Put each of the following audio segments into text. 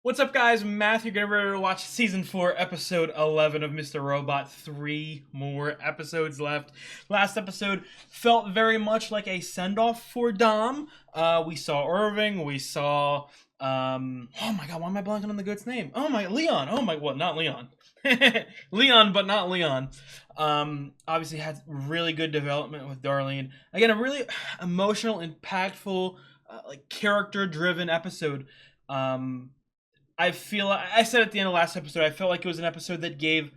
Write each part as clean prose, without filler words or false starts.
What's up, guys? Matthew, getting ready to watch Season 4, Episode 11 of Mr. Robot. 3 more episodes left. Last episode felt very much like a send-off for Dom. We saw Irving, we saw... oh my god, why am I blanking on the goat's name? Oh my, Leon! Oh my, well, not Leon. Leon, but not Leon. Obviously had really good development with Darlene. Again, a really emotional, impactful, character-driven episode. I said at the end of last episode, I felt like it was an episode that gave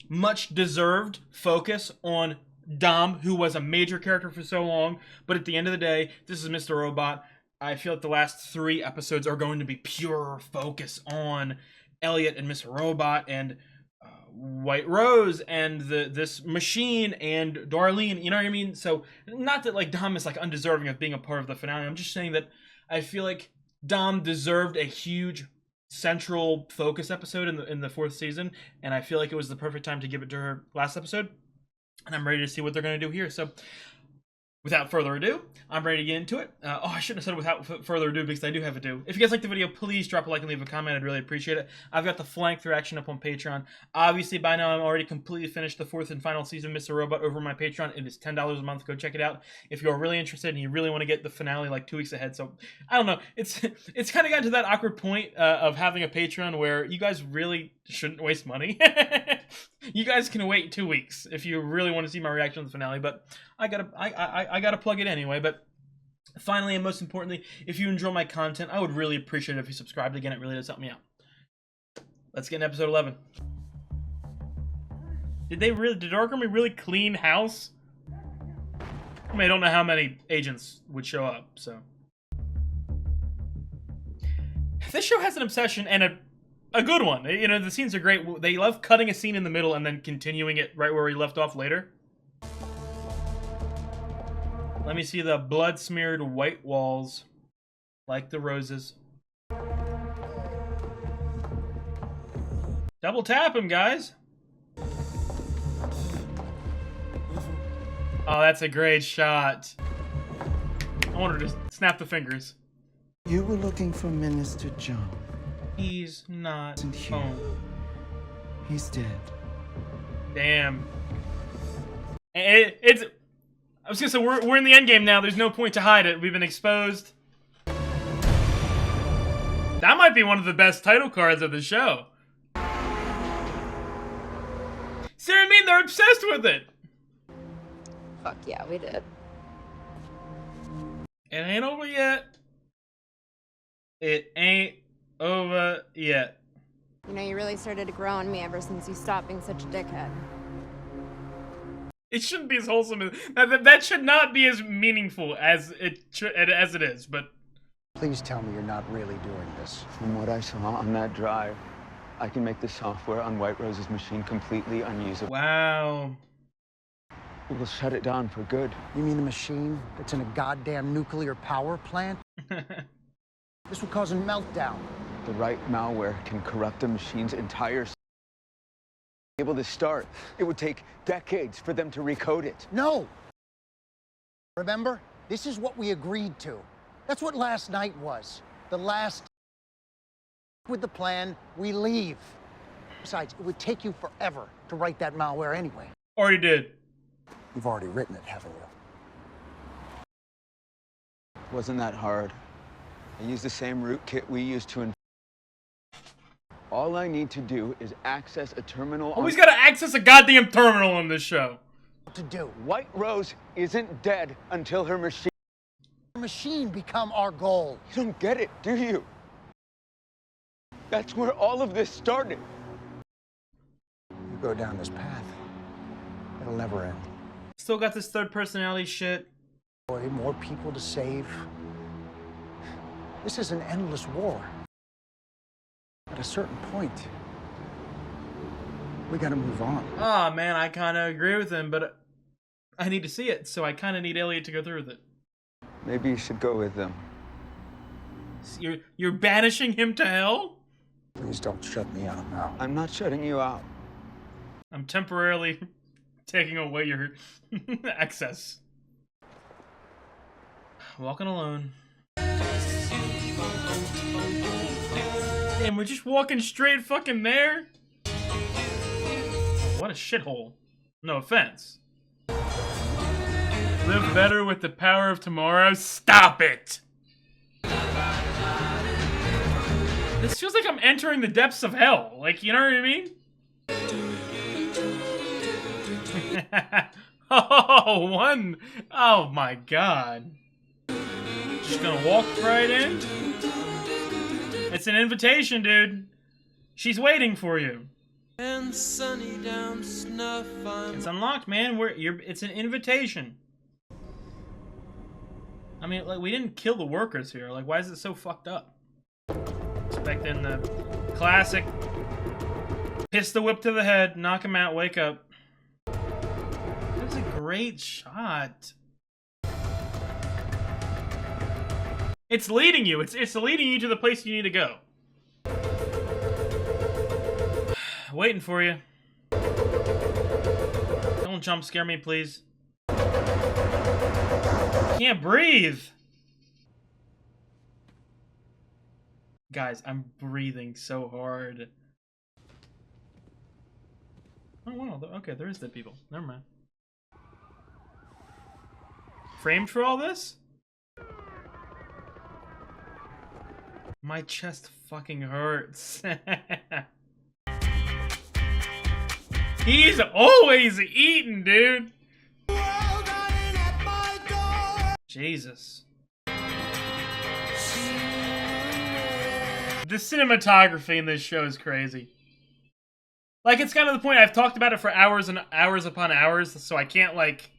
much deserved focus on Dom, who was a major character for so long. But at the end of the day, this is Mr. Robot. I feel like the last 3 episodes are going to be pure focus on Elliot and Mr. Robot and White Rose and this machine and Darlene. You know what I mean? So not that like Dom is like undeserving of being a part of the finale. I'm just saying that I feel like Dom deserved a huge central focus episode in the 4th season, and I feel like it was the perfect time to give it to her last episode, and I'm ready to see what they're going to do here. So without further ado, I'm ready to get into it. I shouldn't have said without further ado, because I do have a do. If you guys like the video, please drop a like and leave a comment. I'd really appreciate it. I've got the flank through action up on Patreon. Obviously, by now, I'm already completely finished the 4th and final season of Mr. Robot over my Patreon. It is $10 a month. Go check it out if you're really interested and you really want to get the finale like 2 weeks ahead. So, I don't know. It's kind of gotten to that awkward point of having a Patreon where you guys really shouldn't waste money. You guys can wait 2 weeks if you really want to see my reaction to the finale, but I gotta plug it anyway. But finally, and most importantly, if you enjoy my content, I would really appreciate it if you subscribed. Again, it really does help me out. Let's get into episode 11. Did Arkham really clean house? I mean, I don't know how many agents would show up, so. This show has an obsession and a good one. You know, the scenes are great. They love cutting a scene in the middle and then continuing it right where we left off later. Let me see the blood-smeared white walls, like the roses. Double tap him, guys. Oh, that's a great shot. I wanted to snap the fingers. You were looking for Minister John. He's not home. He's dead. Damn. I was gonna say, we're in the end game now. There's no point to hide it. We've been exposed. That might be one of the best title cards of the show. See what I mean? They're obsessed with it. Fuck yeah, we did. It ain't over yet. It ain't over yet. You know, you really started to grow on me ever since you stopped being such a dickhead. It shouldn't be as wholesome as that should not be as meaningful as it is, but please tell me you're not really doing this. From what I saw on that drive, I can make the software on White Rose's machine completely unusable. wow. We'll shut it down for good. You mean the machine that's in a goddamn nuclear power plant? This would cause a meltdown. The right malware can corrupt a machine's entire able to start. It would take decades for them to recode it. No! Remember? This is what we agreed to. That's what last night was. The last with the plan, we leave. Besides, it would take you forever to write that malware anyway. Already did. You've already written it, haven't you? Wasn't that hard? I used the same rootkit we used to all I need to do is access a terminal. Always gotta access a goddamn terminal on this show. What to do? White Rose isn't dead until her machine become our goal. You don't get it, do you? That's where all of this started. You go down this path, it'll never end. Still got this third personality shit. Boy, more people to save. This is an endless war. At a certain point, we gotta move on. Oh man, I kind of agree with him, but I need to see it, so I kind of need Elliot to go through with it. Maybe you should go with them. You're banishing him to hell? Please don't shut me out now. I'm not shutting you out. I'm temporarily taking away your access. Walking alone. Damn, we're just walking straight fucking there? What a shithole. No offense. Live better with the power of tomorrow? Stop it! This feels like I'm entering the depths of hell. Like, you know what I mean? Oh, one. Oh my god. Just gonna walk right in. It's an invitation, dude. She's waiting for you. And sunny down snuff. It's unlocked, man. It's an invitation. I mean, like, we didn't kill the workers here. Like, why is it so fucked up? Expecting the classic piss the whip to the head, knock him out, wake up. That was a great shot. It's leading you. It's leading you to the place you need to go. Waiting for you. Don't jump scare me, please. Can't breathe. Guys, I'm breathing so hard. Oh wow, okay, there is dead people. Never mind. Framed for all this? My chest fucking hurts. He's always eating, dude. Jesus. The cinematography in this show is crazy. Like, it's kind of the point, I've talked about it for hours and hours upon hours, so I can't, like...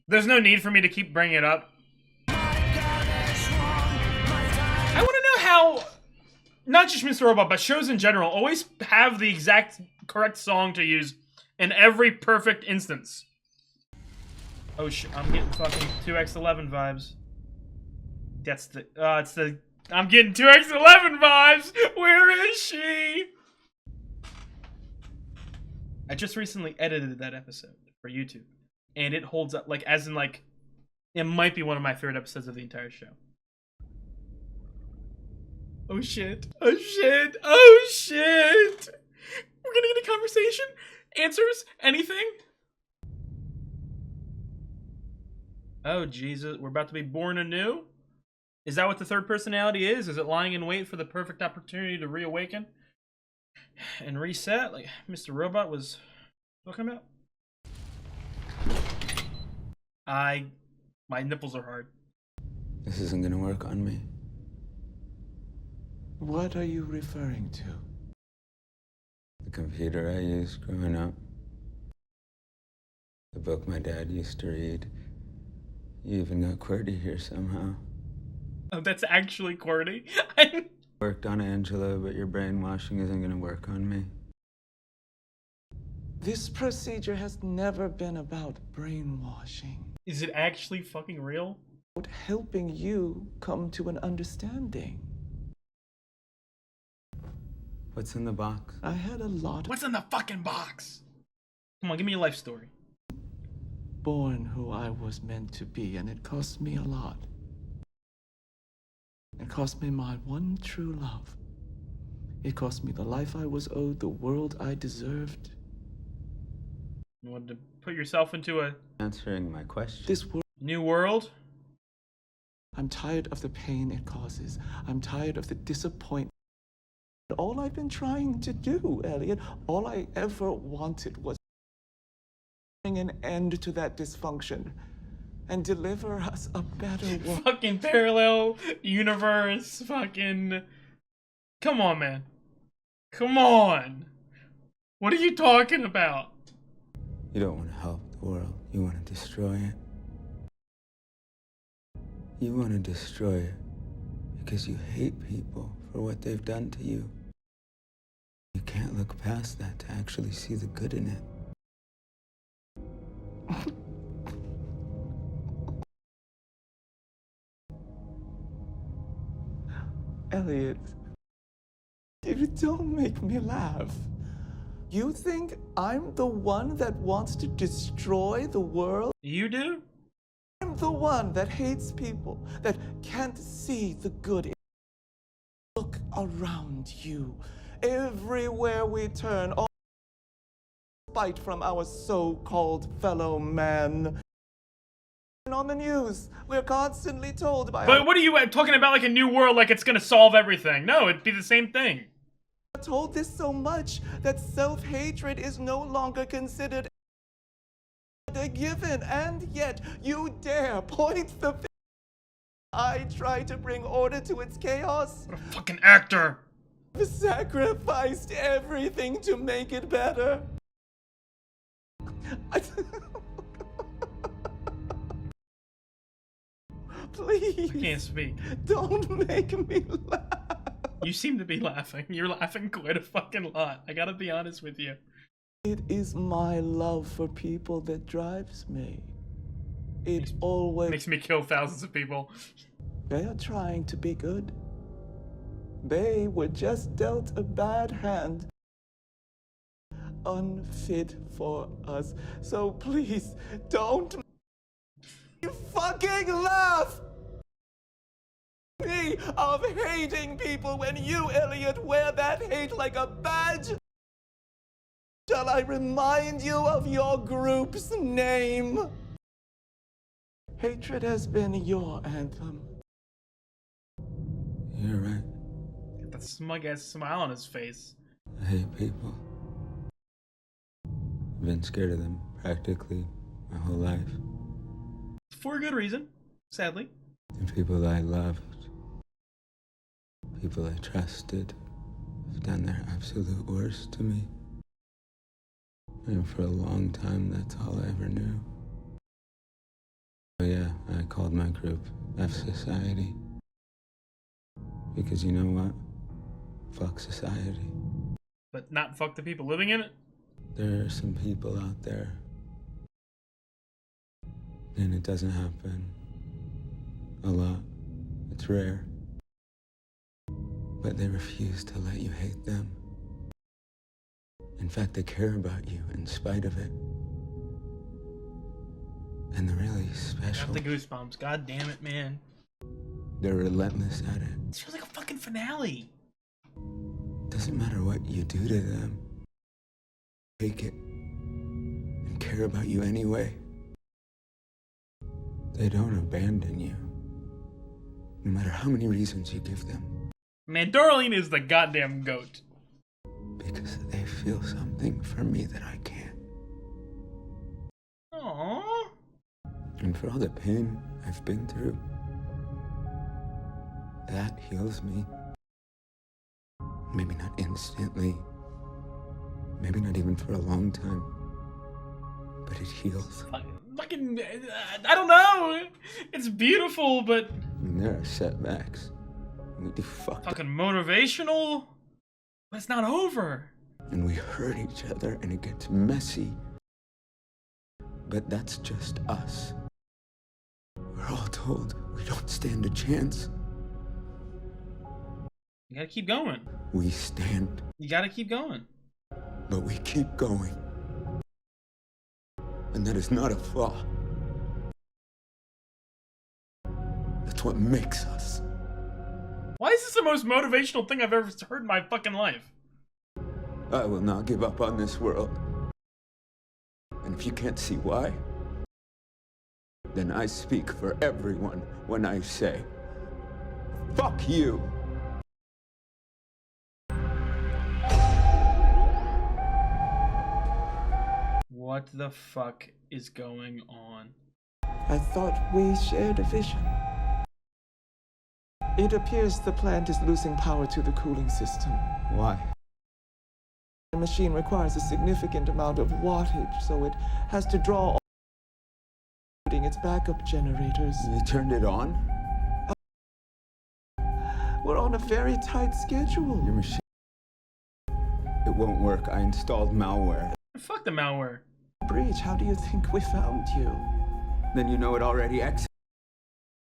There's no need for me to keep bringing it up. I want to know how... Not just Mr. Robot, but shows in general always have the exact correct song to use in every perfect instance. Oh I'm getting fucking 2x11 vibes. That's the, it's the, I'm getting 2x11 vibes! Where is she? I just recently edited that episode for YouTube. And it holds up, like, as in, like, it might be one of my favorite episodes of the entire show. Oh shit. Oh shit. Oh shit! We're gonna get a conversation? Answers? Anything? Oh Jesus, we're about to be born anew? Is that what the third personality is? Is it lying in wait for the perfect opportunity to reawaken? And reset, like Mr. Robot was talking about? My nipples are hard. This isn't gonna work on me. What are you referring to? The computer I used growing up. The book my dad used to read. You even got QWERTY here somehow. Oh, that's actually QWERTY? Worked on Angela, but your brainwashing isn't gonna work on me. This procedure has never been about brainwashing. Is it actually fucking real? About helping you come to an understanding. What's in the box? I had a lot. What's in the fucking box? Come on, give me your life story. Born who I was meant to be, and it cost me a lot. It cost me my one true love. It cost me the life I was owed, the world I deserved. You wanted to put yourself into a... Answering my question. This world... New world? I'm tired of the pain it causes. I'm tired of the disappointment. All I've been trying to do, Elliot, all I ever wanted was bring an end to that dysfunction and deliver us a better world. Fucking parallel universe, fucking... Come on, man. Come on. What are you talking about? You don't want to help the world. You want to destroy it. You want to destroy it because you hate people for what they've done to you. You can't look past that to actually see the good in it. Elliot, you don't make me laugh. You think I'm the one that wants to destroy the world? You do? I'm the one that hates people, that can't see the good in. Look around you. Everywhere we turn, all spite from our so-called fellow man. And on the news, we're constantly told by But what are you talking about, like a new world, like it's gonna solve everything? No, it'd be the same thing. told this so much that self-hatred is no longer considered a given, and yet you dare point the finger. I try to bring order to its chaos. What a fucking actor. I've sacrificed everything to make it better. Please. I can't speak. Don't make me laugh. You seem to be laughing. You're laughing quite a fucking lot. I gotta be honest with you. It is my love for people that drives me. It always... Makes me kill thousands of people. They are trying to be good. They were just dealt a bad hand. Unfit for us. So please, don't fucking laugh! Me of hating people when you, Elliot, wear that hate like a badge. Shall I remind you of your group's name? Hatred has been your anthem. You're right. Got that smug ass smile on his face. I hate people. I've been scared of them practically my whole life. For a good reason, sadly. The people I loved, people I trusted, have done their absolute worst to me. And for a long time, that's all I ever knew. Oh yeah, I called my group F Society. Because you know what? Fuck society. But not fuck the people living in it? There are some people out there, and it doesn't happen a lot. It's rare. But they refuse to let you hate them. In fact, they care about you in spite of it. And the really special... Got the goosebumps. God damn it, man. They're relentless at it. This feels like a fucking finale. Doesn't matter what you do to them. Take it. And care about you anyway. They don't abandon you. No matter how many reasons you give them. Man, Darlene is the goddamn goat. Because they feel something for me that I can't. Aww. And for all the pain I've been through, that heals me. Maybe not instantly. Maybe not even for a long time. But it heals. Fucking, I don't know. It's beautiful, but... I mean, there are setbacks. We do fucked up. Fucking motivational. But it's not over. And we hurt each other and it gets messy. But that's just us. We're all told we don't stand a chance. You gotta keep going. We stand, You gotta keep going. but we keep going. And that is not a flaw. That's what makes us. Why is this the most motivational thing I've ever heard in my fucking life? I will not give up on this world. And if you can't see why, then I speak for everyone when I say, fuck you. What the fuck is going on? I thought we shared a vision. It appears the plant is losing power to the cooling system. Why? The machine requires a significant amount of wattage, so it has to draw including its backup generators. You turned it on? We're on a very tight schedule. Your machine... It won't work. I installed malware. Fuck the malware. Breach, how do you think we found you? Then you know it already exited.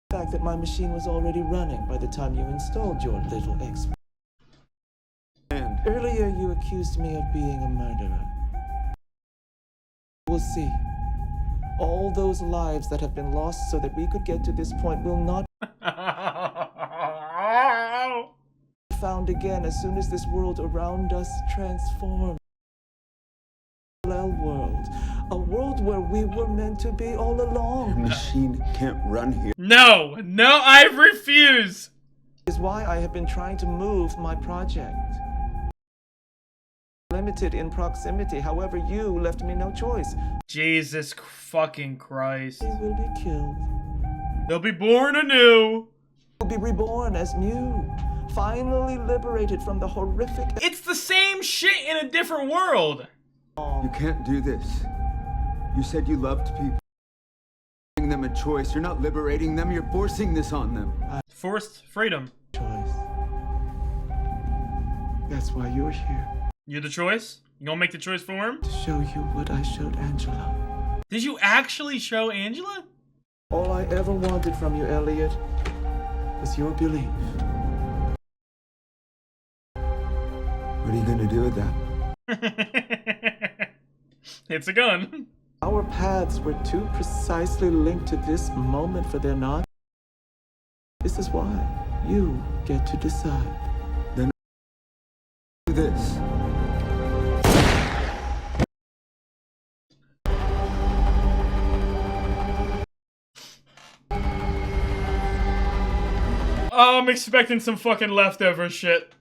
The fact that my machine was already running by the time you installed your little expert. And Earlier you accused me of being a murderer. We'll see. All those lives that have been lost so that we could get to this point will not found again as soon as this world around us transformed. World, a world where we were meant to be all along. The machine can't run here. No, I refuse. Is why I have been trying to move my project. Limited in proximity, however, you left me no choice. Jesus fucking Christ. They will be killed. They'll be born anew. Will be reborn as new, finally liberated from the horrific. It's the same shit in a different world. You can't do this. You said you loved people. Giving them a choice. You're not liberating them, you're forcing this on them. Forced freedom. Choice. That's why you're here. You're the choice? You gonna make the choice for him? To show you what I showed Angela. Did you actually show Angela? All I ever wanted from you, Elliot, was your belief. What are you gonna do with that? It's a gun. Our paths were too precisely linked to this moment for their not. This is why you get to decide. Then do this. Oh, I'm expecting some fucking leftover shit.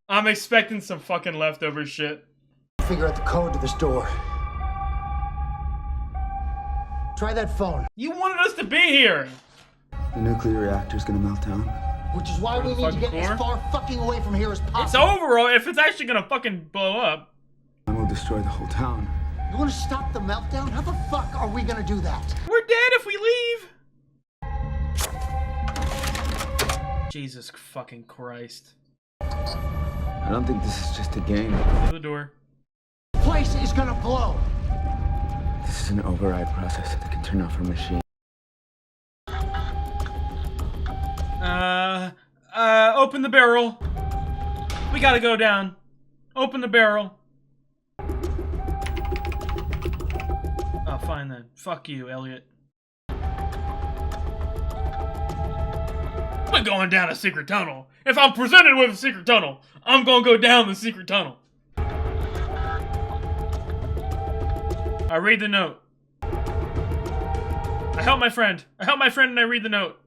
I'm expecting some fucking leftover shit. Figure out the code to this door. Try that phone. You wanted us to be here. The nuclear reactor's gonna melt down. Which is why we need to get as far fucking away from here as possible. It's over if it's actually gonna fucking blow up. And we'll destroy the whole town. You want to stop the meltdown? How the fuck are we gonna do that? We're dead if we leave. Jesus fucking Christ. I don't think this is just a game. Through the door. Place is gonna blow. This is an override process that can turn off our machine. Open the barrel. We gotta go down. Open the barrel. Oh, fine then. Fuck you, Elliot. We're going down a secret tunnel. If I'm presented with a secret tunnel, I'm gonna go down the secret tunnel. I read the note. I help my friend. I help my friend and I read the note.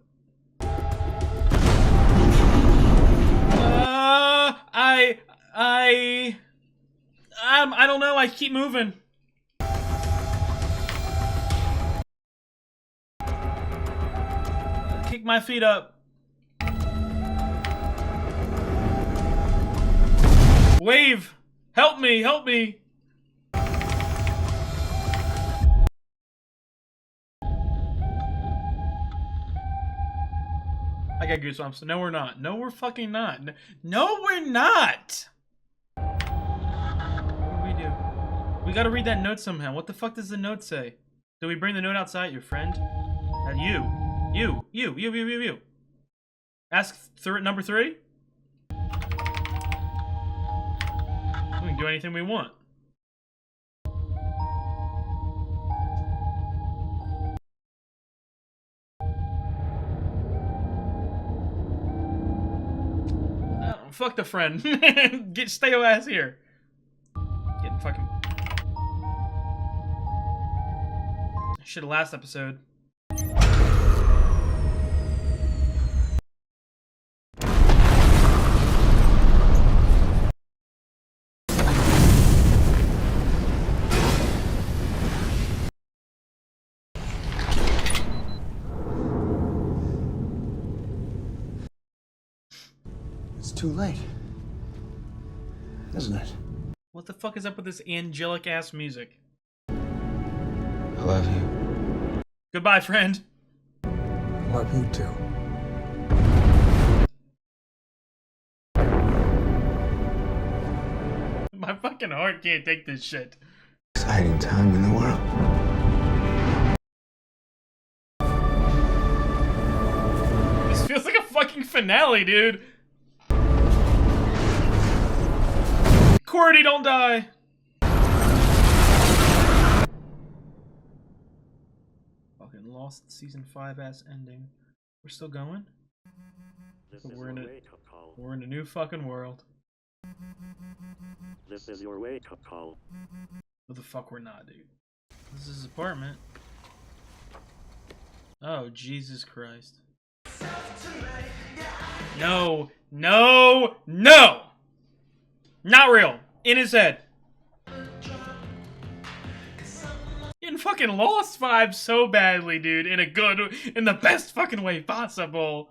I don't know. I keep moving. Kick my feet up. Wave! Help me! Help me! I got goosebumps. No, we're not. No, we're fucking not. No, we're not! What do we do? We gotta read that note somehow. What the fuck does the note say? Do we bring the note outside, your friend? You. Ask number 3? We can do anything we want. Oh, fuck the friend. Stay your ass here. Getting fucking shit last episode. It's too late. Isn't it? What the fuck is up with this angelic ass music? I love you. Goodbye, friend. I love you too. My fucking heart can't take this shit. Exciting time in the world. This feels like a fucking finale, dude. Cordy, don't die. Lost season 5 ass ending. We're still going? We're in a new fucking world. This is your wake-up call. What the fuck we're not, dude? This is his apartment. Oh, Jesus Christ. No, no, no! Not real. In his head. Getting fucking Lost vibes so badly, dude. In the best fucking way possible.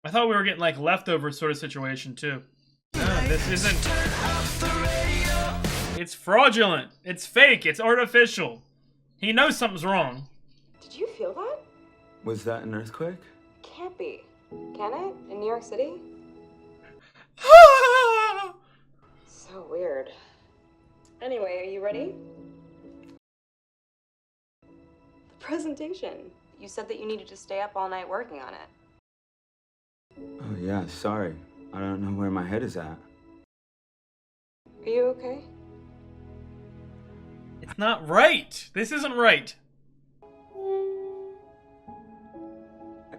I thought we were getting like leftover sort of situation too. No, this isn't. It's fraudulent. It's fake. It's artificial. He knows something's wrong. Did you feel that? Was that an earthquake? Can't be. Can it? In New York City? So weird. Anyway, are you ready? The presentation. You said that you needed to stay up all night working on it. Oh yeah, sorry. I don't know where my head is at. Are you okay? It's not right. This isn't right.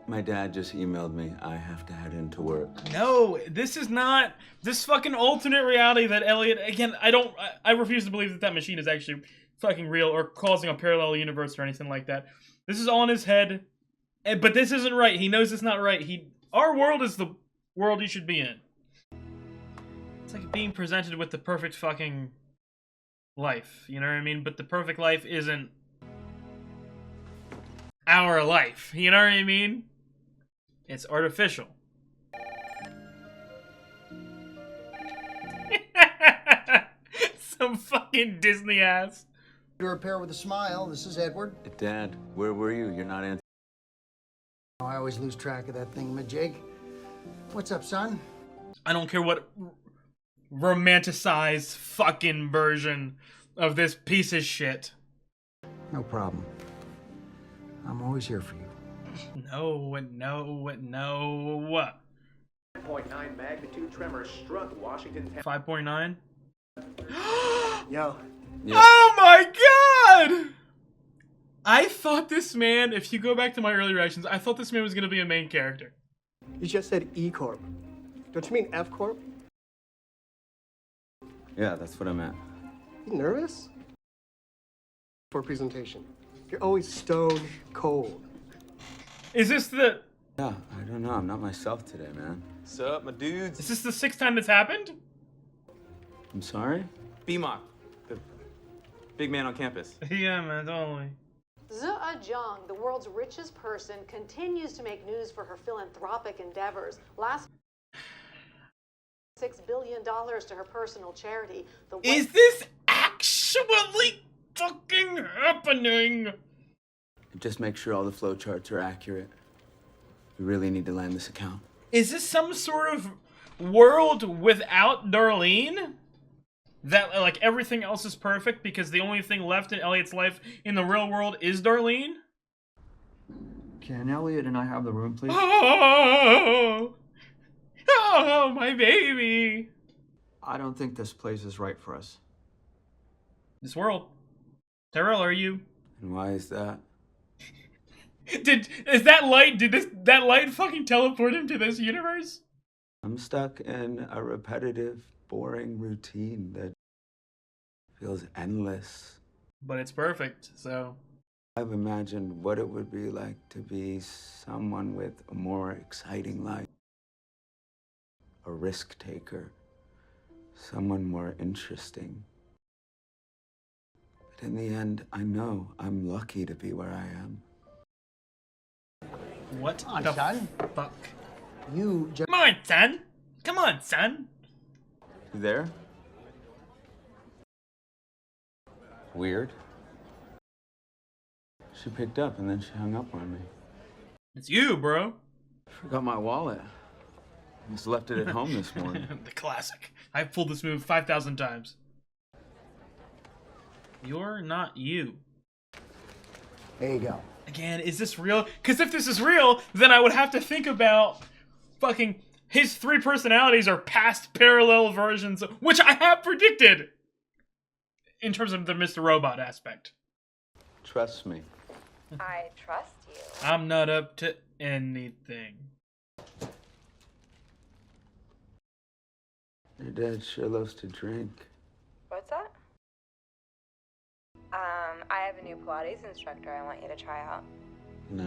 My dad just emailed me. I have to head into work. No, this is not this fucking alternate reality that Elliot. Again, I refuse to believe that that machine is actually fucking real or causing a parallel universe or anything like that. This is all in his head. But this isn't right. He knows it's not right. Our world is the world he should be in. It's like being presented with the perfect fucking life. You know what I mean? But the perfect life isn't our life. You know what I mean? It's artificial. Some fucking Disney ass. To repair with a smile. This is Edward. Dad, where were you? You're not answering. I always lose track of that thingamajig. What's up, son? I don't care what romanticized fucking version of this piece of shit. No problem. I'm always here for you. No. 5.9 magnitude tremor struck Washington. 5.9? Yo. Oh my god! I thought this man, if you go back to my early reactions, I thought this man was gonna be a main character. You just said E Corp. Don't you mean F Corp? Yeah, that's what I meant. You nervous? For presentation. You're always stone cold. Is this the... Yeah, I don't know. I'm not myself today, man. Sup, my dudes? Is this the 6th time that's happened? I'm sorry? BMOC, the big man on campus. Yeah, man, totally. Zhejiang, the world's richest person, continues to make news for her philanthropic endeavors. Last $6 billion to her personal charity. Is this actually fucking happening? Just make sure all the flowcharts are accurate. We really need to land this account. Is this some sort of world without Darlene? That, like, everything else is perfect because the only thing left in Elliot's life in the real world is Darlene? Can Elliot and I have the room, please? Oh, my baby. I don't think this place is right for us. This world. Terrell, are you? And why is that? Did that light fucking teleport him to this universe? I'm stuck in a repetitive, boring routine that feels endless. But it's perfect, so... I've imagined what it would be like to be someone with a more exciting life. A risk taker. Someone more interesting. But in the end, I know I'm lucky to be where I am. What On, the son. fuck? You just... Come on, son! Come on, son! You there? Weird. She picked up and then she hung up on me. It's you, bro. Forgot my wallet. Just left it at home this morning. The classic. I've pulled this move 5,000 times. You're not you. There you go. Again, is this real? Because if this is real, then I would have to think about fucking his 3 personalities are past parallel versions, which I have predicted in terms of the Mr. Robot aspect. Trust me. I trust you. I'm not up to anything. Your dad sure loves to drink. What's that? I have a new Pilates instructor I want you to try out. No.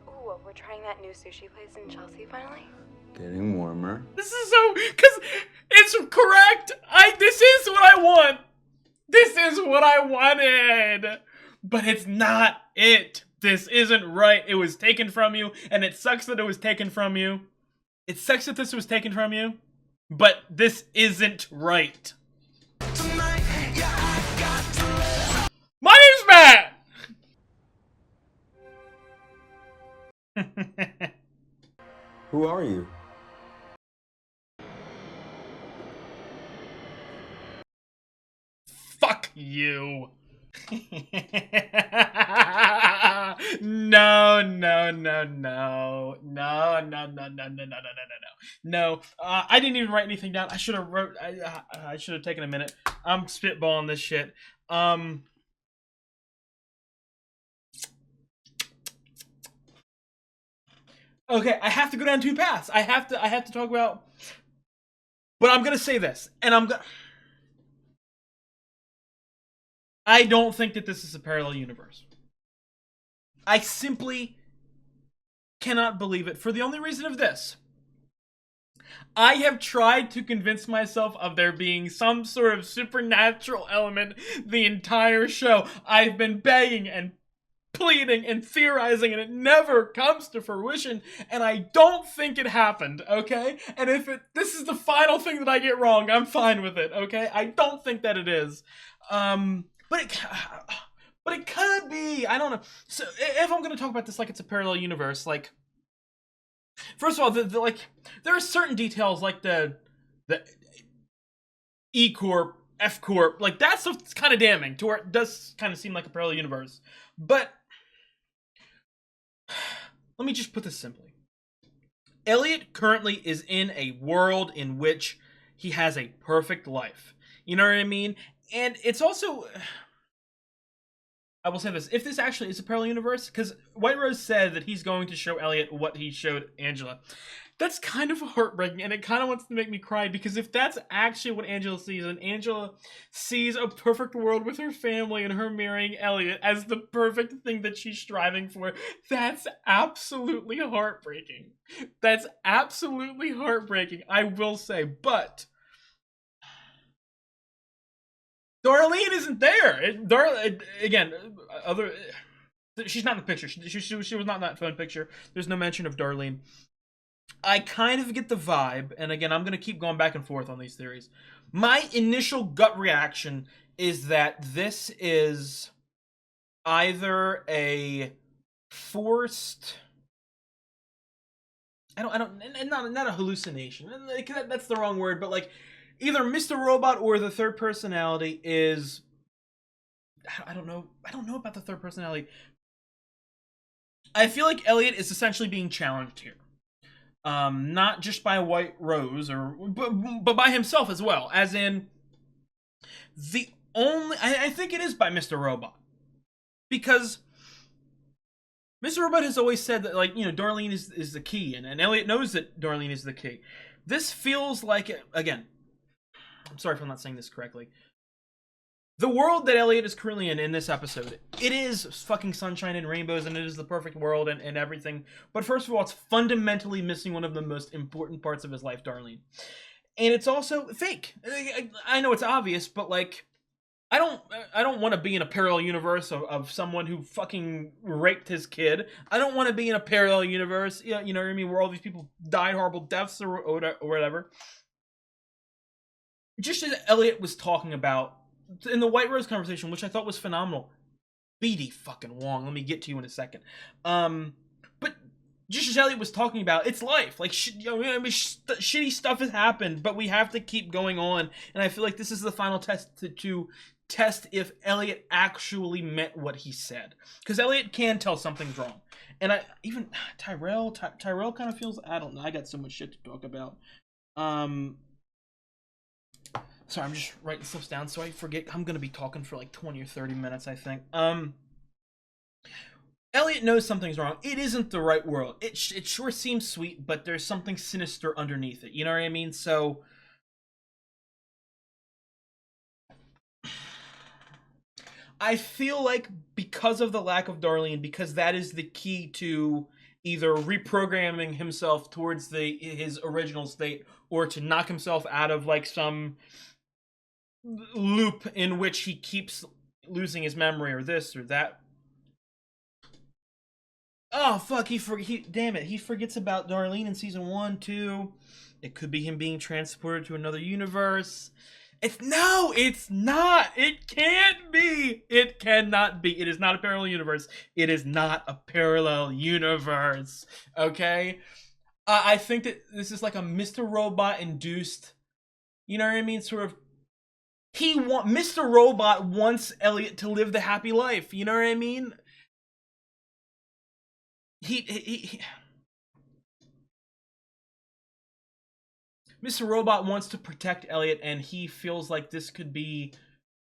Ooh, we're trying that new sushi place in Chelsea finally. Getting warmer. This is so, cause it's correct. This is what I want. This is what I wanted. But it's not it. This isn't right. It was taken from you, and it sucks that it was taken from you. It sucks that this was taken from you, but this isn't right. My name's Matt! Who are you? Fuck you. No. No. I didn't even write anything down. I should have wrote. I should have taken a minute. I'm spitballing this shit. Okay, I have to go down two paths. I have to talk about. But I'm gonna say this, and I don't think that this is a parallel universe. I simply cannot believe it for the only reason of this. I have tried to convince myself of there being some sort of supernatural element the entire show. I've been begging and pleading and theorizing, and it never comes to fruition, and I don't think it happened, okay? And if this is the final thing that I get wrong, I'm fine with it, okay? I don't think that it is. But it could be. I don't know. So if I'm going to talk about this like it's a parallel universe, like, first of all, like, there are certain details like the E Corp, F Corp, like that stuff's kind of damning to where it does kind of seem like a parallel universe. But let me just put this simply. Elliot currently is in a world in which he has a perfect life. You know what I mean? And it's also, I will say this, if this actually is a parallel universe, because White Rose said that he's going to show Elliot what he showed Angela. That's kind of heartbreaking, and it kind of wants to make me cry, because if that's actually what Angela sees, and Angela sees a perfect world with her family and her marrying Elliot as the perfect thing that she's striving for, that's absolutely heartbreaking. That's absolutely heartbreaking, I will say, but Darlene isn't there. She's not in the picture. She was not in that phone picture. There's no mention of Darlene. I kind of get the vibe, and again, I'm going to keep going back and forth on these theories. My initial gut reaction is that this is either a forced, not a hallucination. That's the wrong word, but like either Mr. Robot or the third personality is, I don't know about the third personality. I feel like Elliot is essentially being challenged here. Not just by White Rose, but by himself as well. As in, I think it is by Mr. Robot. Because Mr. Robot has always said that, like, you know, Darlene is the key, and Elliot knows that Darlene is the key. This feels like, again, I'm sorry if I'm not saying this correctly. The world that Elliot is currently in this episode, it is fucking sunshine and rainbows, and it is the perfect world and everything. But first of all, it's fundamentally missing one of the most important parts of his life, Darlene. And it's also fake. I know it's obvious, but like, I don't want to be in a parallel universe of someone who fucking raped his kid. I don't want to be in a parallel universe, you know what I mean, where all these people died horrible deaths or whatever. Just as Elliot was talking about in the White Rose conversation, which I thought was phenomenal. BD fucking Wong. Let me get to you in a second. But just as Elliot was talking about, it's life. Like, shitty stuff has happened, but we have to keep going on. And I feel like this is the final test to test if Elliot actually meant what he said. Because Elliot can tell something's wrong. And Tyrell kind of feels, I don't know. I got so much shit to talk about. Sorry, I'm just writing stuff down so I forget. I'm gonna be talking for like 20 or 30 minutes, I think. Elliot knows something's wrong. It isn't the right world. It sure seems sweet, but there's something sinister underneath it. You know what I mean? So I feel like because of the lack of Darlene, because that is the key to either reprogramming himself towards his original state, or to knock himself out of like some loop in which he keeps losing his memory, or this or that. Oh fuck, damn it, he forgets about Darlene in season 1 too. It could be him being transported to another universe. It's not. It can't be. It cannot be. It is not a parallel universe. It is not a parallel universe. Okay? I think that this is like a Mr. Robot induced, you know what I mean? Sort of, Mr. Robot wants Elliot to live the happy life. You know what I mean? Mr. Robot wants to protect Elliot, and he feels like this could be,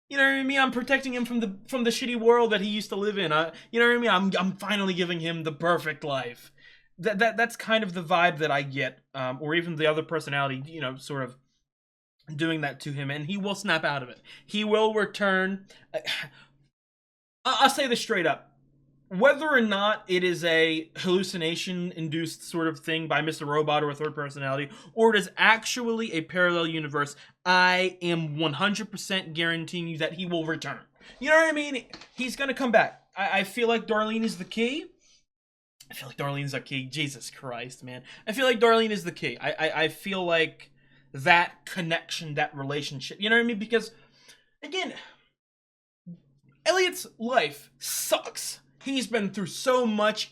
you know what I mean? I'm protecting him from the shitty world that he used to live in. You know what I mean? I'm finally giving him the perfect life. That's kind of the vibe that I get, or even the other personality, you know, sort of doing that to him, and he will snap out of it. He will return. I'll say this straight up. Whether or not it is a hallucination-induced sort of thing by Mr. Robot or a third personality, or it is actually a parallel universe, I am 100% guaranteeing you that he will return. You know what I mean? He's gonna come back. I feel like Darlene is the key. Jesus Christ, man. I feel like Darlene is the key. I feel like that connection, that relationship, you know what I mean? Because, again, Elliot's life sucks. He's been through so much.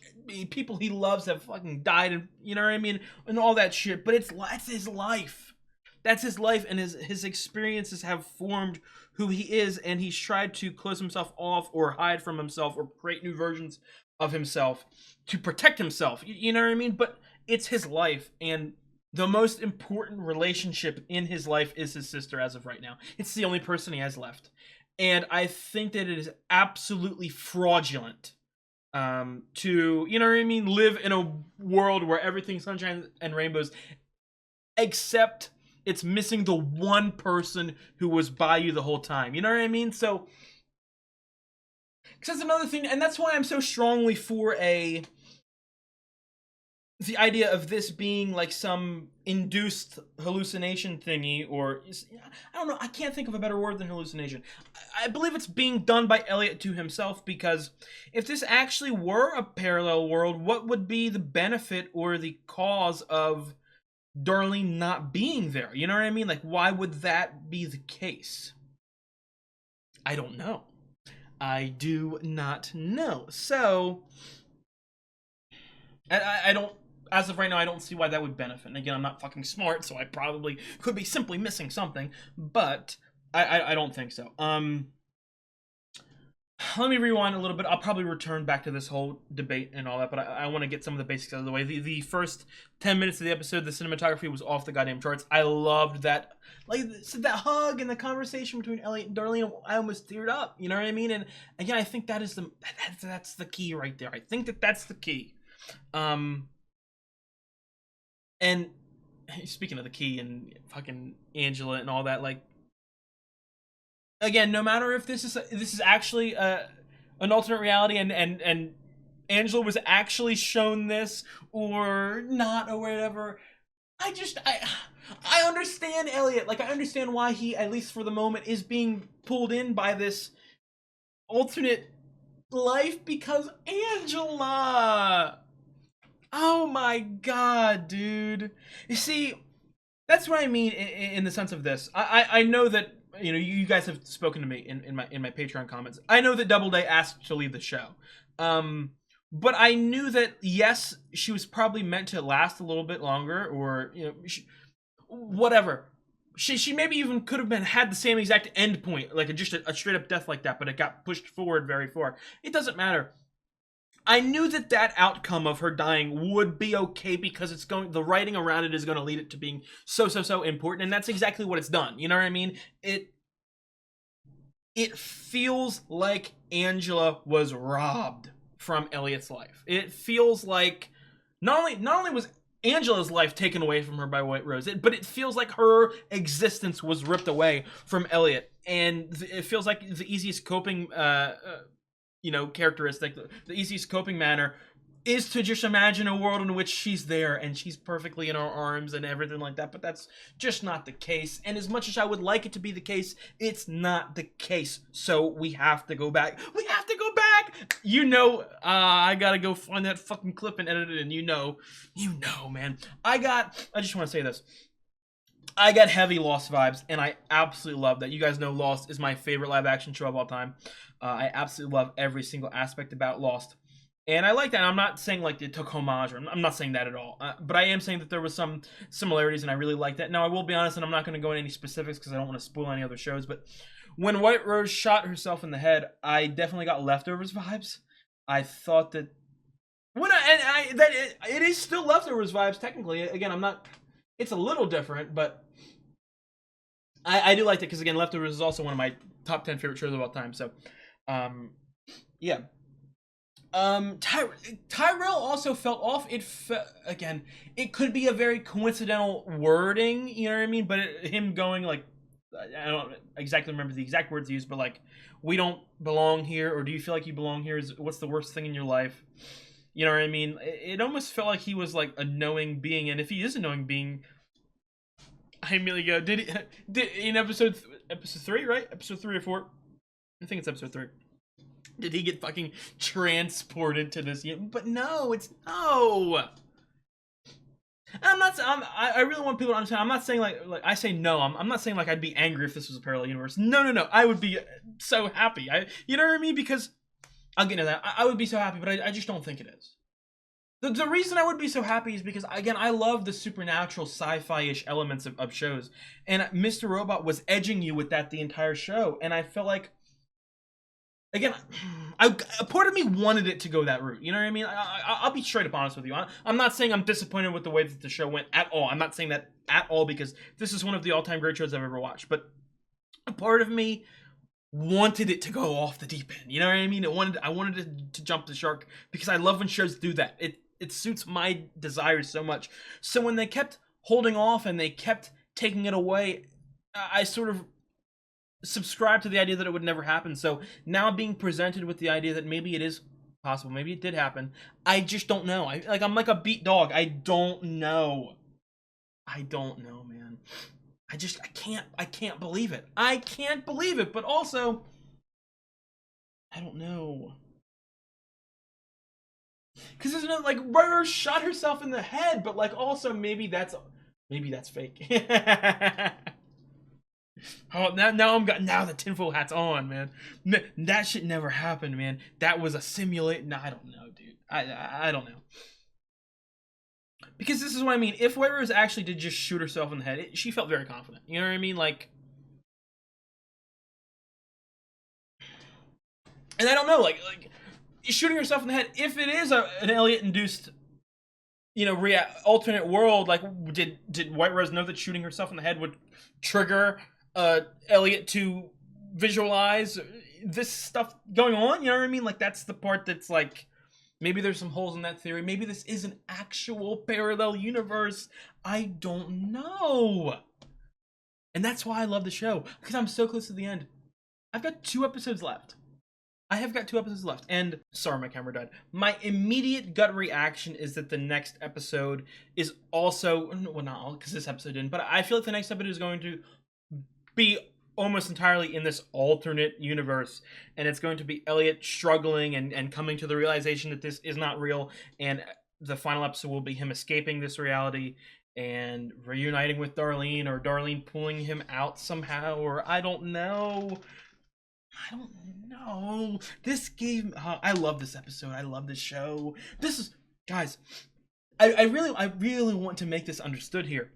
People he loves have fucking died, and you know what I mean, and all that shit. But that's his life. That's his life, and his experiences have formed who he is. And he's tried to close himself off, or hide from himself, or create new versions of himself to protect himself. You know what I mean? But it's his life, and the most important relationship in his life is his sister as of right now. It's the only person he has left, and I think that it is absolutely fraudulent. To, you know what I mean, live in a world where everything's sunshine and rainbows, except it's missing the one person who was by you the whole time. You know what I mean? So, because that's another thing, and that's why I'm so strongly for the idea of this being like some induced hallucination thingy, or I don't know, I can't think of a better word than hallucination. I believe it's being done by Elliot to himself, because if this actually were a parallel world, what would be the benefit or the cause of Darlene not being there? You know what I mean? Like, why would that be the case? I don't know. I do not know. So, I don't, as of right now, I don't see why that would benefit. And again, I'm not fucking smart, so I probably could be simply missing something, but I don't think so. Let me rewind a little bit. I'll probably return back to this whole debate and all that, but I want to get some of the basics out of the way. The first 10 minutes of the episode, the cinematography was off the goddamn charts. I loved that, like, that hug and the conversation between Elliot and Darlene. I almost teared up, you know what I mean? And again, I think that's the key right there. I think that's the key. And speaking of the key and fucking Angela and all that, like, again, no matter if this is actually an alternate reality, and Angela was actually shown this or not or whatever, I understand Elliot. Like, I understand why he, at least for the moment, is being pulled in by this alternate life, because Angela. Oh my god, dude. You see, that's what I mean in the sense of this. I know that, you know, you guys have spoken to me in my Patreon comments. I know that Doubleday asked to leave the show. But I knew that, yes, she was probably meant to last a little bit longer, or, you know, whatever. She maybe even could have had the same exact end point, like just a straight up death like that, but it got pushed forward very far. It doesn't matter. I knew that outcome of her dying would be okay because the writing around it is going to lead it to being so important, and that's exactly what it's done. You know what I mean? It feels like Angela was robbed from Elliot's life. It feels like not only was Angela's life taken away from her by White Rose, but it feels like her existence was ripped away from Elliot, and it feels like the easiest coping characteristic, the easiest coping manner is to just imagine a world in which she's there and she's perfectly in our arms and everything like that, but that's just not the case. And as much as I would like it to be the case, it's not the case. So we have to go back. We have to go back! I gotta go find that fucking clip and edit it, and you know, man. I just want to say this. I got heavy Lost vibes, and I absolutely love that. You guys know Lost is my favorite live-action show of all time. I absolutely love every single aspect about Lost. And I like that. I'm not saying like it took homage, or I'm not saying that at all. But I am saying that there was some similarities, and I really like that. Now, I will be honest, and I'm not going to go into any specifics because I don't want to spoil any other shows. But when White Rose shot herself in the head, I definitely got Leftovers vibes. I thought that it is still Leftovers vibes technically. Again, I'm not. It's a little different, but I do like it because again, Leftovers is also one of my top 10 favorite shows of all time. So, yeah. Tyrell also felt off. It could be a very coincidental wording, you know what I mean? But him going like, I don't exactly remember the exact words used, but like, we don't belong here, or do you feel like you belong here? What's the worst thing in your life? You know what I mean? It almost felt like he was like a knowing being, and if he is a knowing being, I immediately go, did in episode 3, right? Episode 3 or 4? I think it's episode 3. Did he get fucking transported to this? But no, it's no. I really want people to understand. I'm not saying like I say no. I'm not saying like I'd be angry if this was a parallel universe. No. I would be so happy. You know what I mean? Because I'll get into that. I would be so happy, but I just don't think it is. The reason I would be so happy is because, again, I love the supernatural sci-fi-ish elements of shows. And Mr. Robot was edging you with that the entire show. And I felt like, again, a part of me wanted it to go that route. You know what I mean? I'll be straight up honest with you. I'm not saying I'm disappointed with the way that the show went at all. I'm not saying that at all because this is one of the all-time great shows I've ever watched. But a part of me wanted it to go off the deep end. You know what I mean? I wanted it to jump the shark because I love when shows do that. It suits my desires so much. So when they kept holding off and they kept taking it away, I sort of subscribed to the idea that it would never happen. So now being presented with the idea that maybe it is possible, maybe it did happen, I just don't know. I'm like a beat dog. I don't know, man. I can't believe it. I can't believe it, but also I don't know. Because there's no like Rose shot herself in the head, but like also maybe that's fake. Oh, now the tinfoil hat's on, man. That shit never happened, man. That was a simulate. No, I don't know, dude. I don't know. Because this is what I mean. If White Rose actually did just shoot herself in the head, she felt very confident. You know what I mean? Like, and I don't know, like shooting herself in the head. If it is an Elliot-induced, alternate world, like, did White Rose know that shooting herself in the head would trigger Elliot to visualize this stuff going on? You know what I mean? Like, that's the part that's like, maybe there's some holes in that theory. Maybe this is an actual parallel universe. I don't know. And that's why I love the show, because I'm so close to the end. I've got 2 episodes left. And sorry, my camera died. My immediate gut reaction is that the next episode is also, well, not all, because this episode didn't, but I feel like the next episode is going to be almost entirely in this alternate universe, and it's going to be Elliot struggling and coming to the realization that this is not real, and the final episode will be him escaping this reality and reuniting with Darlene, or Darlene pulling him out somehow, or I don't know. This gave I love this episode. I love this show. This is, guys, I really want to make this understood here.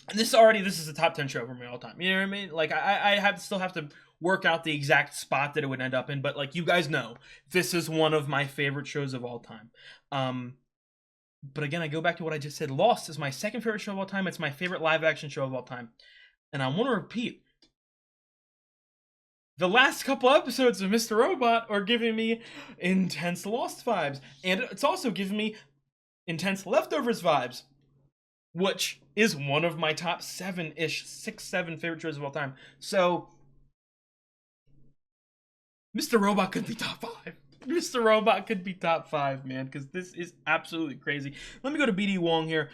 And this is a top 10 show for me all time. You know what I mean? Like, I still have to work out the exact spot that it would end up in, but like you guys know, this is one of my favorite shows of all time. But again, I go back to what I just said. Lost is my second favorite show of all time. It's my favorite live action show of all time. And I want to repeat, the last couple episodes of Mr. Robot are giving me intense Lost vibes. And it's also giving me intense Leftovers vibes, which is one of my top 7-ish, 6, 7 favorite shows of all time. So, Mr. Robot could be top 5. Mr. Robot could be top 5, man, because this is absolutely crazy. Let me go to BD Wong here.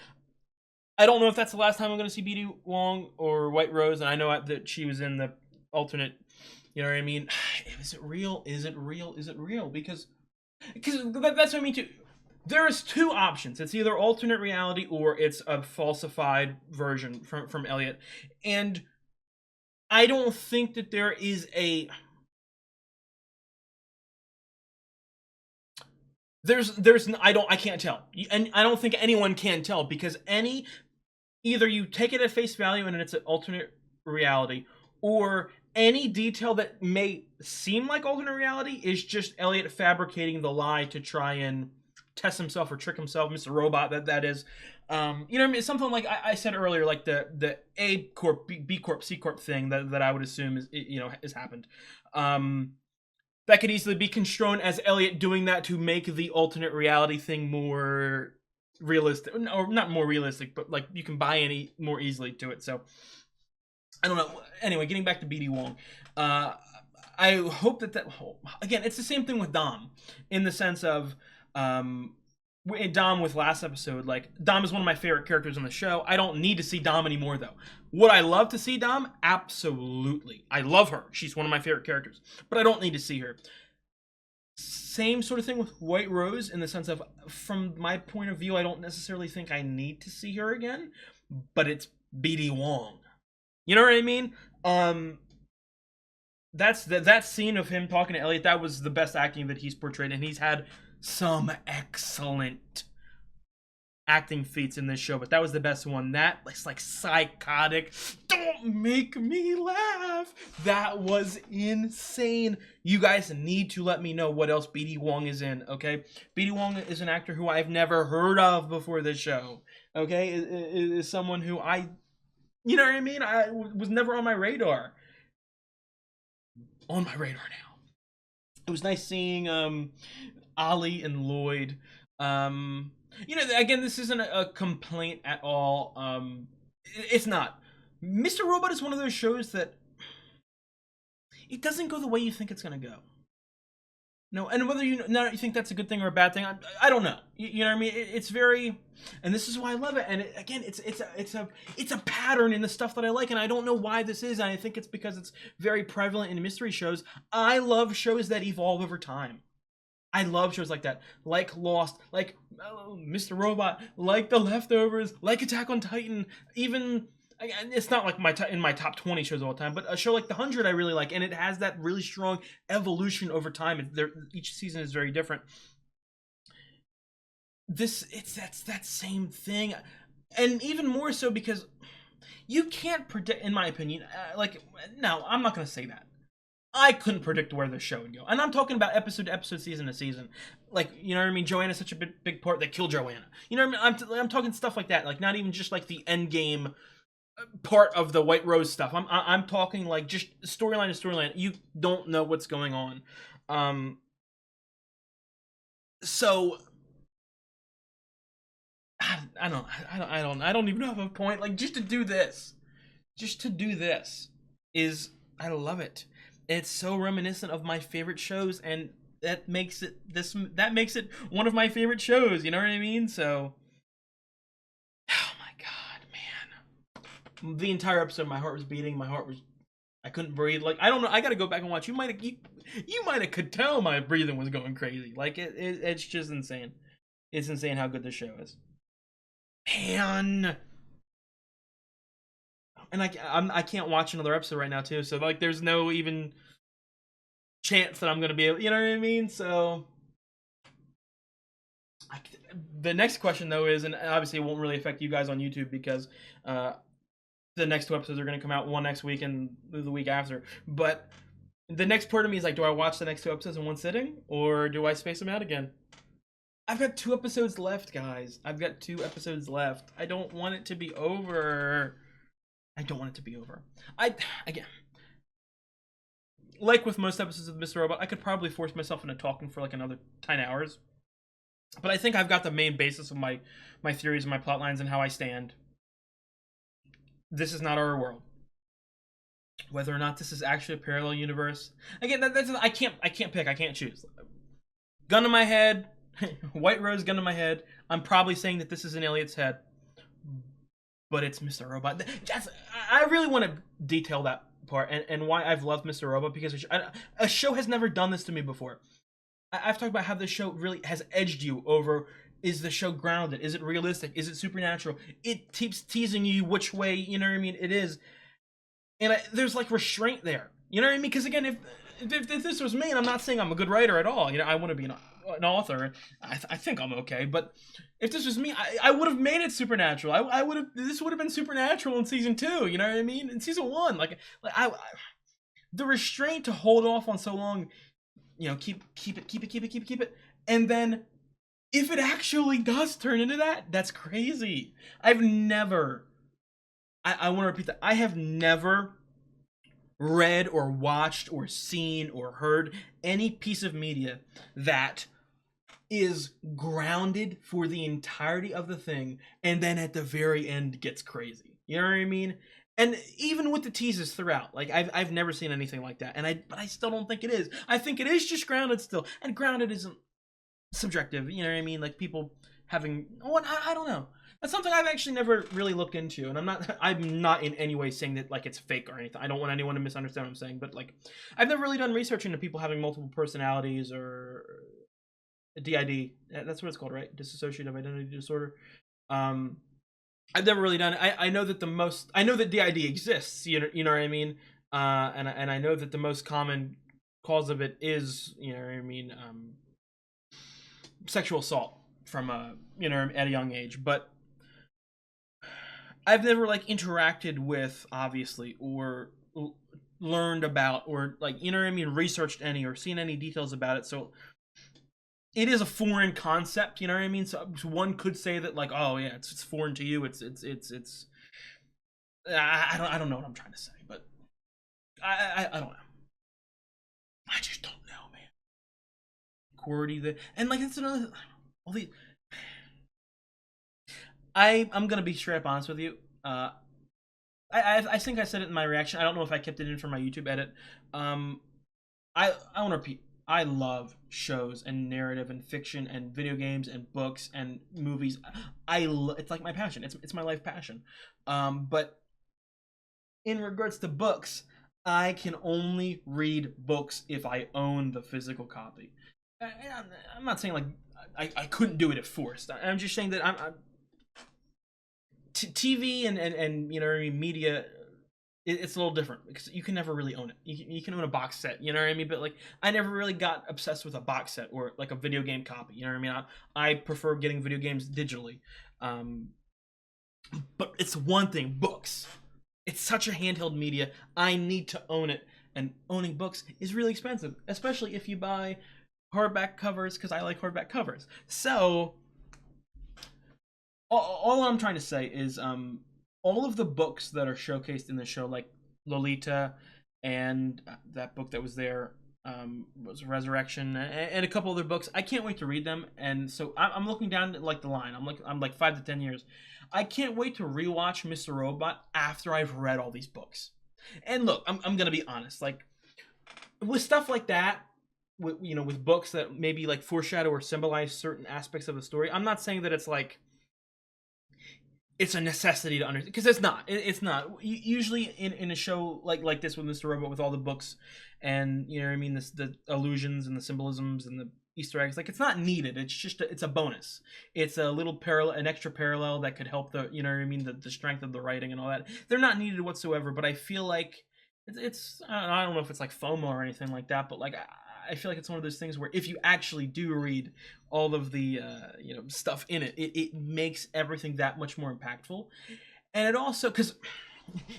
I don't know if that's the last time I'm going to see BD Wong or White Rose, and I know that she was in the alternate, you know what I mean? Is it real? Is it real? Is it real? Because that's what I mean too. There's 2 options. It's either alternate reality or it's a falsified version from Elliot. And I don't think that there is a... I can't tell. And I don't think anyone can tell, because either you take it at face value and it's an alternate reality, or any detail that may seem like alternate reality is just Elliot fabricating the lie to try and test himself or trick himself, Mr. Robot, that is. You know what I mean? It's something like I said earlier, like the A Corp, B Corp, C Corp thing that I would assume has happened. That could easily be construed as Elliot doing that to make the alternate reality thing more realistic, or not more realistic, but like you can buy any more easily to it. So I don't know. Anyway, getting back to BD Wong, I hope that again, it's the same thing with Dom, in the sense of Dom with last episode. Like, Dom is one of my favorite characters on the show. I don't need to see Dom anymore, though. Would I love to see Dom? Absolutely. I love her. She's one of my favorite characters. But I don't need to see her. Same sort of thing with White Rose, in the sense of, from my point of view, I don't necessarily think I need to see her again. But it's BD Wong. You know what I mean? That scene of him talking to Elliot, that was the best acting that he's portrayed. And he's had some excellent acting feats in this show, but that was the best one. That was like psychotic, don't make me laugh, that was insane. You guys need to let me know what else BD Wong is in, okay? BD Wong is an actor who I've never heard of before this show, okay? Is someone who you know what I mean? I was never on my radar. On my radar now. It was nice seeing Ollie and Lloyd. Again, this isn't a complaint at all. It's not. Mr. Robot is one of those shows that it doesn't go the way you think it's gonna go. No, and whether you think that's a good thing or a bad thing, I don't know. You know what I mean? It's very, and this is why I love it. And again, it's a pattern in the stuff that I like, and I don't know why this is. And I think it's because it's very prevalent in mystery shows. I love shows that evolve over time. I love shows like that, like Lost, like Mr. Robot, like The Leftovers, like Attack on Titan. Even, it's not like in my top 20 shows of all time, but a show like The 100 I really like, and it has that really strong evolution over time. Each season is very different. That's that same thing, and even more so because you can't predict, in my opinion. No, I'm not gonna say that. I couldn't predict where the show would go. And I'm talking about episode to episode, season to season. Like, you know what I mean? Joanna's such a big part. They kill Joanna. You know what I mean? I'm talking stuff like that. Like, not even just like the end game part of the White Rose stuff. I'm talking like just storyline to storyline. You don't know what's going on. So I don't even have a point. Like, just to do this is, I love it. It's so reminiscent of my favorite shows, and that makes it one of my favorite shows. You know what I mean? So, oh my god, man! The entire episode, my heart was beating. I couldn't breathe. Like, I don't know. I got to go back and watch. You might have could tell my breathing was going crazy. Like, it's just insane. It's insane how good this show is. Man. And I can't watch another episode right now too, so like there's no even chance that I'm gonna be able, you know what I mean? So the next question though is, and obviously it won't really affect you guys on YouTube because the next 2 episodes are gonna come out, one next week and the week after. But The next part of me is like, do I watch the next 2 episodes in one sitting, or do I space them out again? I've got 2 episodes left, guys. I've got 2 episodes left. I don't want it to be over. I don't want it to be over. Again, like with most episodes of Mr. Robot, I could probably force myself into talking for like another 10 hours. But I think I've got the main basis of my theories and my plot lines and how I stand. This is not our world. Whether or not this is actually a parallel universe, again, that's I can't pick. I can't choose. Gun to my head, White Rose gun to my head. I'm probably saying that this is in Elliot's head, but it's Mr. Robot. I really want to detail that part and why I've loved Mr. Robot, because a show has never done this to me before. I've talked about how this show really has edged you over. Is the show grounded? Is it realistic? Is it supernatural? It keeps teasing you which way, you know what I mean, it is. And there's like restraint there. You know what I mean? Because again, if this was me, and I'm not saying I'm a good writer at all. You know, I want to be an author. I think I'm okay. But if this was me, I would have made it supernatural. This would have been supernatural in season 2. You know what I mean? In season 1, the restraint to hold off on so long. You know, keep it, and then if it actually does turn into that, that's crazy. I've never. I want to repeat that. I have never read or watched or seen or heard any piece of media that is grounded for the entirety of the thing and then at the very end gets crazy. You know what I mean? And even with the teases throughout, like I've never seen anything like that. But I still don't think it is. I think it is just grounded still. And grounded isn't subjective, you know what I mean? Like people having I don't know. That's something I've actually never really looked into, and I'm not in any way saying that like it's fake or anything. I don't want anyone to misunderstand what I'm saying, but like I've never really done research into people having multiple personalities or DID. That's what it's called, right? Dissociative identity disorder. I've never really done it. I know that DID exists, you know what I mean? And I know that the most common cause of it is, you know what I mean, sexual assault from you know, at a young age, but I've never like interacted with, obviously, or learned about, or like, you know what I mean, researched any or seen any details about it. So it is a foreign concept, you know what I mean? So one could say that like, oh yeah, it's foreign to you. It's I don't know what I'm trying to say, but I don't know. I just don't know, man. QWERTY, and like it's another all the. I'm gonna be straight up honest with you. I think I said it in my reaction. I don't know if I kept it in for my YouTube edit. I want to repeat. I love shows and narrative and fiction and video games and books and movies. It's like my passion. It's my life passion. But in regards to books, I can only read books if I own the physical copy. I'm not saying like I couldn't do it if forced. I'm just saying that I'm TV and you know what I mean, media, it's a little different because you can never really own it. You can own a box set, you know what I mean? But like I never really got obsessed with a box set or like a video game copy, you know what I mean? I prefer getting video games digitally. But it's one thing, books. It's such a handheld media. I need to own it, and owning books is really expensive, especially if you buy hardback covers, because I like hardback covers. So all I'm trying to say is all of the books that are showcased in the show, like Lolita and that book that was there was Resurrection, and a couple other books, I can't wait to read them. And so I'm looking down like the line. I'm like 5 to 10 years. I can't wait to rewatch Mr. Robot after I've read all these books. And look, I'm gonna be honest, like with stuff like that, with books that maybe like foreshadow or symbolize certain aspects of the story, I'm not saying that it's like it's a necessity to understand, because it's not. It's not. Usually in a show like this with Mr. Robot, with all the books and you know what I mean, the allusions and the symbolisms and the Easter eggs, like it's not needed. It's just it's a bonus. It's a little parallel, an extra parallel that could help the, you know what I mean, the strength of the writing and all that. They're not needed whatsoever. But I feel like it's I don't know if it's like FOMO or anything like that, but like I feel like it's one of those things where if you actually do read all of the stuff in it, it makes everything that much more impactful. And it also, because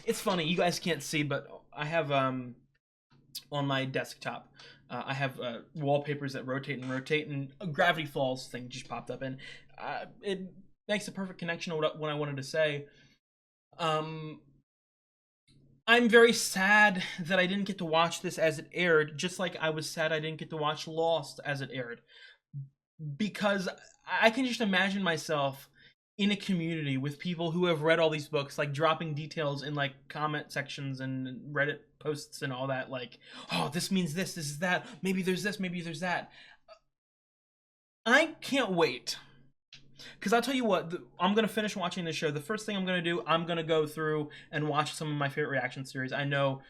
it's funny, you guys can't see, but I have on my desktop. I have wallpapers that rotate and rotate, and a Gravity Falls thing just popped up, and it makes a perfect connection to what I wanted to say. I'm very sad that I didn't get to watch this as it aired, just like I was sad I didn't get to watch Lost as it aired. Because I can just imagine myself in a community with people who have read all these books, like dropping details in like comment sections and Reddit posts and all that, like, oh, this means this is that, maybe there's this, maybe there's that. I can't wait. Because I'll tell you what, I'm going to finish watching this show. The first thing I'm going to do, I'm going to go through and watch some of my favorite reaction series. I know,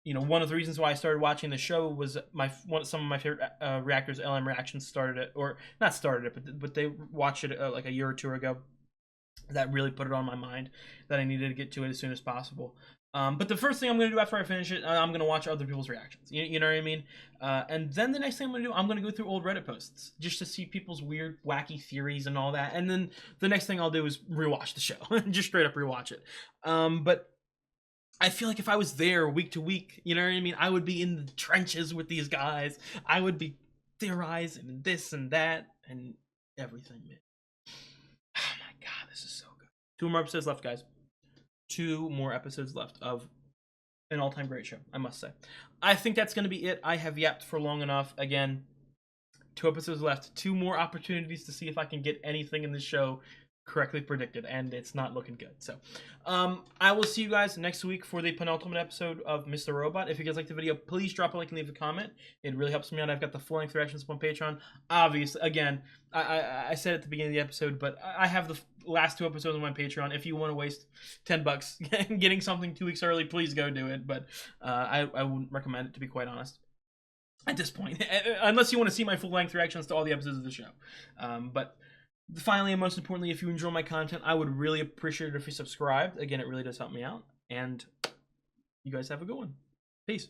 one of the reasons why I started watching the show was some of my favorite reactors, LM Reactions, started it, or not started it, but they watched it like a year or two ago. That really put it on my mind that I needed to get to it as soon as possible. But the first thing I'm going to do after I finish it, I'm going to watch other people's reactions. You know what I mean? And then the next thing I'm going to do, I'm going to go through old Reddit posts just to see people's weird, wacky theories and all that. And then the next thing I'll do is rewatch the show. Just straight up rewatch it. But I feel like if I was there week to week, you know what I mean? I would be in the trenches with these guys. I would be theorizing this and that and everything, man. Oh my god, this is so good. 2 more episodes left, guys. 2 more episodes left of an all-time great show, I must say. I think that's going to be it. I have yapped for long enough. Again, 2 episodes left. 2 more opportunities to see if I can get anything in this show correctly predicted, and it's not looking good. So I will see you guys next week for the penultimate episode of Mr. Robot. If you guys like the video, please drop a like and leave a comment. It really helps me out. I've got the full-length reactions on Patreon. Obviously, again, I said at the beginning of the episode, but I have the last 2 episodes on my Patreon. If you want to waste $10 getting something 2 weeks early, please go do it. But I wouldn't recommend it, to be quite honest, at this point, unless you want to see my full-length reactions to all the episodes of the show. But finally, and most importantly, if you enjoy my content, I would really appreciate it if you subscribed. Again, it really does help me out. And you guys have a good one. Peace.